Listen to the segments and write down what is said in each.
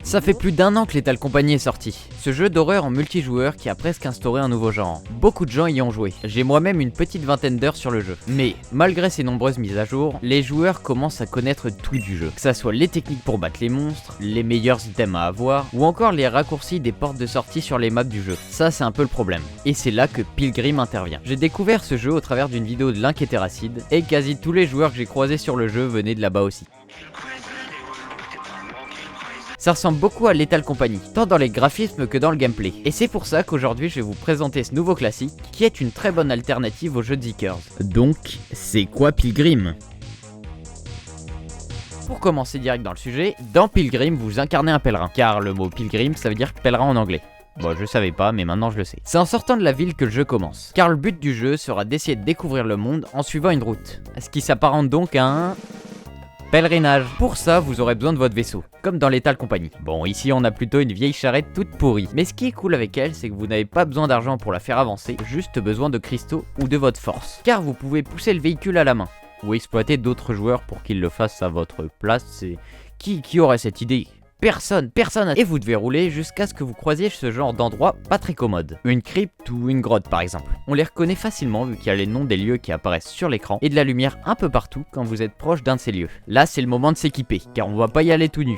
Ça fait plus d'1 an que Lethal Company est sorti. Ce jeu d'horreur en multijoueur qui a presque instauré un nouveau genre. Beaucoup de gens y ont joué. J'ai moi-même une petite vingtaine d'heures sur le jeu. Mais, malgré ces nombreuses mises à jour, les joueurs commencent à connaître tout du jeu. Que ça soit les techniques pour battre les monstres, les meilleurs items à avoir, ou encore les raccourcis des portes de sortie sur les maps du jeu. Ça, c'est un peu le problème. Et c'est là que Pilgrim intervient. J'ai découvert ce jeu au travers d'une vidéo de Link et Terracid, et quasi tous les joueurs que j'ai croisés sur le jeu venaient de là-bas aussi. Ça ressemble beaucoup à Lethal Company, tant dans les graphismes que dans le gameplay. Et c'est pour ça qu'aujourd'hui je vais vous présenter ce nouveau classique, qui est une très bonne alternative au jeu de Seekers. Donc, c'est quoi Pilgrim ? Pour commencer direct dans le sujet, dans Pilgrim vous incarnez un pèlerin, car le mot Pilgrim ça veut dire pèlerin en anglais. Bon, je savais pas, mais maintenant je le sais. C'est en sortant de la ville que le jeu commence, car le but du jeu sera d'essayer de découvrir le monde en suivant une route, ce qui s'apparente donc à un pèlerinage. Pour ça, vous aurez besoin de votre vaisseau, comme dans Lethal Company. Bon, ici on a plutôt une vieille charrette toute pourrie. Mais ce qui est cool avec elle, c'est que vous n'avez pas besoin d'argent pour la faire avancer, juste besoin de cristaux ou de votre force. Car vous pouvez pousser le véhicule à la main, ou exploiter d'autres joueurs pour qu'ils le fassent à votre place. C'est... Qui aurait cette idée ? Personne. Et vous devez rouler jusqu'à ce que vous croisiez ce genre d'endroit pas très commode. Une crypte ou une grotte par exemple. On les reconnaît facilement vu qu'il y a les noms des lieux qui apparaissent sur l'écran et de la lumière un peu partout quand vous êtes proche d'un de ces lieux. Là c'est le moment de s'équiper, car on va pas y aller tout nu.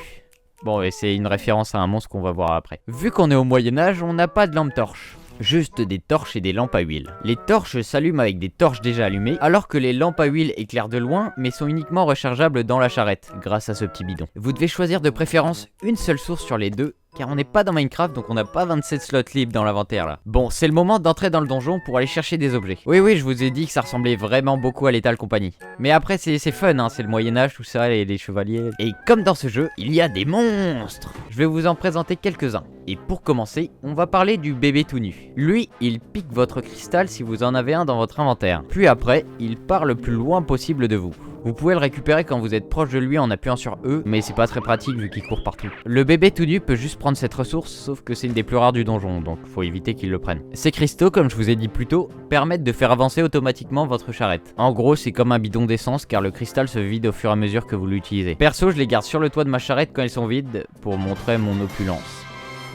Bon, et c'est une référence à un monstre qu'on va voir après. Vu qu'on est au Moyen-Âge, on n'a pas de lampe torche. Juste des torches et des lampes à huile. Les torches s'allument avec des torches déjà allumées, alors que les lampes à huile éclairent de loin, mais sont uniquement rechargeables dans la charrette, grâce à ce petit bidon. Vous devez choisir de préférence une seule source sur les deux, car on n'est pas dans Minecraft, donc on n'a pas 27 slots libres dans l'inventaire là. Bon, c'est le moment d'entrer dans le donjon pour aller chercher des objets. Oui, je vous ai dit que ça ressemblait vraiment beaucoup à Lethal Company. Mais après, c'est fun, hein, c'est le Moyen-Âge, tout ça, les chevaliers. Et comme dans ce jeu, il y a des monstres. Je vais vous en présenter quelques-uns. Et pour commencer, on va parler du bébé tout nu. Lui, il pique votre cristal si vous en avez un dans votre inventaire. Puis après, il part le plus loin possible de vous. Vous pouvez le récupérer quand vous êtes proche de lui en appuyant sur E, mais c'est pas très pratique vu qu'il court partout. Le bébé tout nu peut juste prendre cette ressource, sauf que c'est une des plus rares du donjon, donc faut éviter qu'il le prenne. Ces cristaux, comme je vous ai dit plus tôt, permettent de faire avancer automatiquement votre charrette. En gros, c'est comme un bidon d'essence car le cristal se vide au fur et à mesure que vous l'utilisez. Perso, je les garde sur le toit de ma charrette quand elles sont vides, pour montrer mon opulence.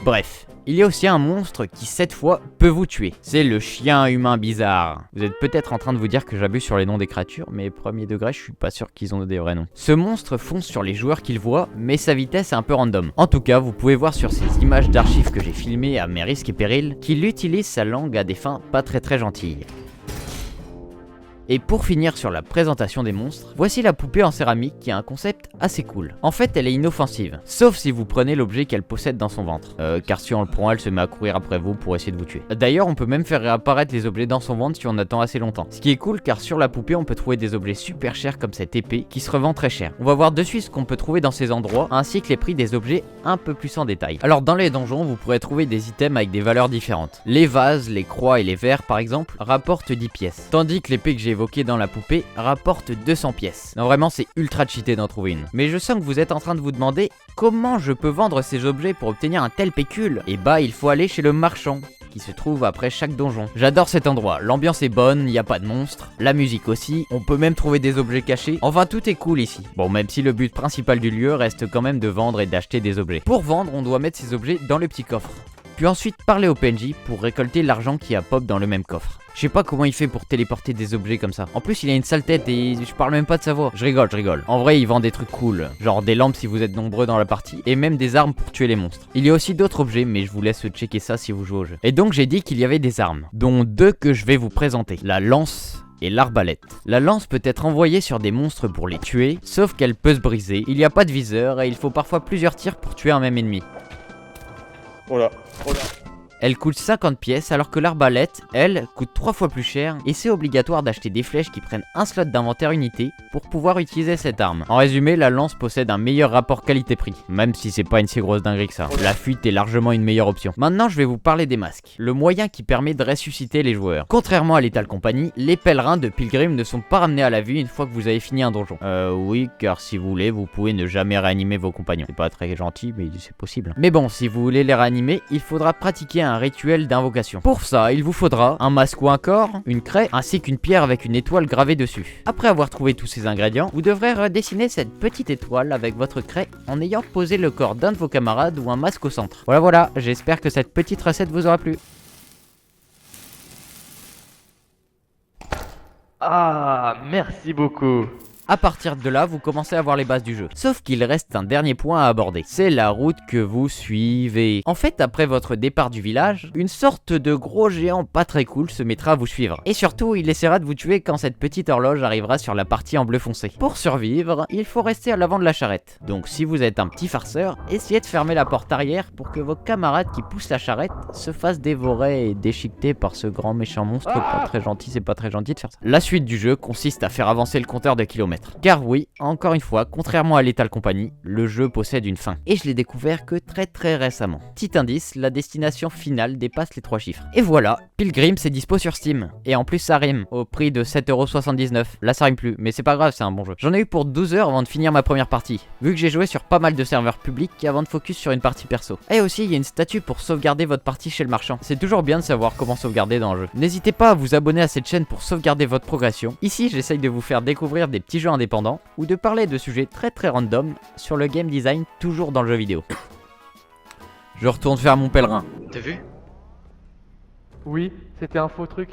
Bref. Il y a aussi un monstre qui, cette fois, peut vous tuer. C'est le chien humain bizarre. Vous êtes peut-être en train de vous dire que j'abuse sur les noms des créatures, mais premier degré, je suis pas sûr qu'ils ont des vrais noms. Ce monstre fonce sur les joueurs qu'il voit, mais sa vitesse est un peu random. En tout cas, vous pouvez voir sur ces images d'archives que j'ai filmées à mes risques et périls, qu'il utilise sa langue à des fins pas très gentilles. Et pour finir sur la présentation des monstres, voici la poupée en céramique qui a un concept assez cool. En fait, elle est inoffensive, sauf si vous prenez l'objet qu'elle possède dans son ventre. Car si on le prend, elle se met à courir après vous pour essayer de vous tuer. D'ailleurs, on peut même faire réapparaître les objets dans son ventre si on attend assez longtemps. Ce qui est cool car sur la poupée, on peut trouver des objets super chers comme cette épée qui se revend très cher. On va voir de suite ce qu'on peut trouver dans ces endroits, ainsi que les prix des objets un peu plus en détail. Alors dans les donjons, vous pourrez trouver des items avec des valeurs différentes. Les vases, les croix et les verres par exemple, rapportent 10 pièces. Tandis que l'épée que j'ai évoquée dans la poupée rapporte 200 pièces. Non, vraiment c'est ultra cheaté d'en trouver une. Mais je sens que vous êtes en train de vous demander comment je peux vendre ces objets pour obtenir un tel pécule. Et bah il faut aller chez le marchand qui se trouve après chaque donjon. J'adore cet endroit, l'ambiance est bonne, il n'y a pas de monstres, la musique aussi, on peut même trouver des objets cachés, enfin tout est cool ici. Bon, même si le but principal du lieu reste quand même de vendre et d'acheter des objets. Pour vendre, on doit mettre ces objets dans le petit coffre. Puis ensuite parler au PNJ pour récolter l'argent qui a pop dans le même coffre. Je sais pas comment il fait pour téléporter des objets comme ça. En plus il a une sale tête et je parle même pas de sa voix. Je rigole. En vrai il vend des trucs cool, genre des lampes si vous êtes nombreux dans la partie, et même des armes pour tuer les monstres. Il y a aussi d'autres objets mais je vous laisse checker ça si vous jouez au jeu. Et donc j'ai dit qu'il y avait des armes, dont deux que je vais vous présenter. La lance et l'arbalète. La lance peut être envoyée sur des monstres pour les tuer, sauf qu'elle peut se briser, il n'y a pas de viseur et il faut parfois plusieurs tirs pour tuer un même ennemi. Oh là. Elle coûte 50 pièces alors que l'arbalète, elle, coûte 3 fois plus cher et c'est obligatoire d'acheter des flèches qui prennent un slot d'inventaire unité pour pouvoir utiliser cette arme. En résumé, la lance possède un meilleur rapport qualité-prix, même si c'est pas une si grosse dinguerie que ça. La fuite est largement une meilleure option. Maintenant, je vais vous parler des masques, le moyen qui permet de ressusciter les joueurs. Contrairement à Lethal Company, les pèlerins de Pilgrim ne sont pas ramenés à la vie une fois que vous avez fini un donjon. Oui, car si vous voulez, vous pouvez ne jamais réanimer vos compagnons. C'est pas très gentil, mais c'est possible. Mais bon, si vous voulez les réanimer, il faudra pratiquer un rituel d'invocation. Pour ça, il vous faudra un masque ou un corps, une craie, ainsi qu'une pierre avec une étoile gravée dessus. Après avoir trouvé tous ces ingrédients, vous devrez redessiner cette petite étoile avec votre craie en ayant posé le corps d'un de vos camarades ou un masque au centre. Voilà, j'espère que cette petite recette vous aura plu. Ah, merci beaucoup. À partir de là, vous commencez à voir les bases du jeu. Sauf qu'il reste un dernier point à aborder. C'est la route que vous suivez. En fait, après votre départ du village, une sorte de gros géant pas très cool se mettra à vous suivre. Et surtout, il essaiera de vous tuer quand cette petite horloge arrivera sur la partie en bleu foncé. Pour survivre, il faut rester à l'avant de la charrette. Donc si vous êtes un petit farceur, essayez de fermer la porte arrière pour que vos camarades qui poussent la charrette se fassent dévorer et déchiqueter par ce grand méchant monstre. Pas très gentil, c'est pas très gentil de faire ça. La suite du jeu consiste à faire avancer le compteur de kilomètres. Car oui, encore une fois, contrairement à Lethal Company, le jeu possède une fin. Et je l'ai découvert que très récemment. Petit indice, la destination finale dépasse les 3 chiffres. Et voilà, Pilgrim c'est dispo sur Steam. Et en plus ça rime, au prix de 7,79€. Là ça rime plus, mais c'est pas grave, c'est un bon jeu. J'en ai eu pour 12 heures avant de finir ma première partie, vu que j'ai joué sur pas mal de serveurs publics avant de focus sur une partie perso. Et aussi il y a une statue pour sauvegarder votre partie chez le marchand. C'est toujours bien de savoir comment sauvegarder dans le jeu. N'hésitez pas à vous abonner à cette chaîne pour sauvegarder votre progression. Ici j'essaye de vous faire découvrir des petits jeux indépendants ou de parler de sujets très random sur le game design toujours dans le jeu vidéo. Je retourne faire mon pèlerin. T'as vu? Oui, c'était un faux truc.